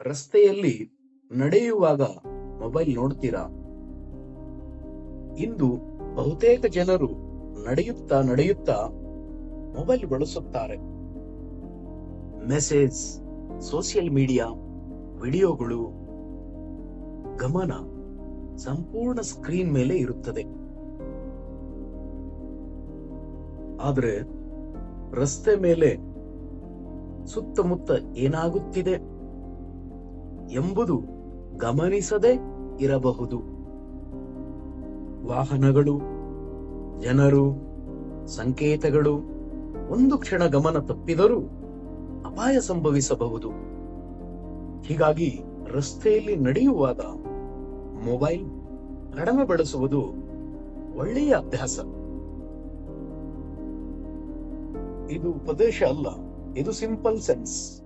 ರಸ್ತೆಯಲ್ಲಿ ನಡೆಯುವಾಗ ಮೊಬೈಲ್ ನೋಡ್ತೀರಾ? ಇಂದು ಬಹುತೇಕ ಜನರು ನಡೆಯುತ್ತಾ ನಡೆಯುತ್ತಾ ಮೊಬೈಲ್ ಬಳಸುತ್ತಾರೆ. ಮೆಸೇಜ್, ಸೋಷಿಯಲ್ ಮೀಡಿಯಾ, ವಿಡಿಯೋಗಳು, ಗಮನ ಸಂಪೂರ್ಣ ಸ್ಕ್ರೀನ್ ಮೇಲೆ ಇರುತ್ತದೆ. ಆದರೆ ರಸ್ತೆ ಮೇಲೆ ಸುತ್ತಮುತ್ತ ಏನಾಗುತ್ತಿದೆ ಎಂಬುದು ಗಮನಿಸದೇ ಇರಬಹುದು. ವಾಹನಗಳು, ಜನರು, ಸಂಕೇತಗಳು ಒಂದು ಕ್ಷಣ ಗಮನ ತಪ್ಪಿದರೂ ಅಪಾಯ ಸಂಭವಿಸಬಹುದು. ಹೀಗಾಗಿ ರಸ್ತೆಯಲ್ಲಿ ನಡೆಯುವಾಗ ಮೊಬೈಲ್ ಕಡಿಮೆ ಬಳಸುವುದು ಒಳ್ಳೆಯ ಅಭ್ಯಾಸ. ಇದು ಉಪದೇಶ ಅಲ್ಲ, ಇದು ಸಿಂಪಲ್ ಸೆನ್ಸ್.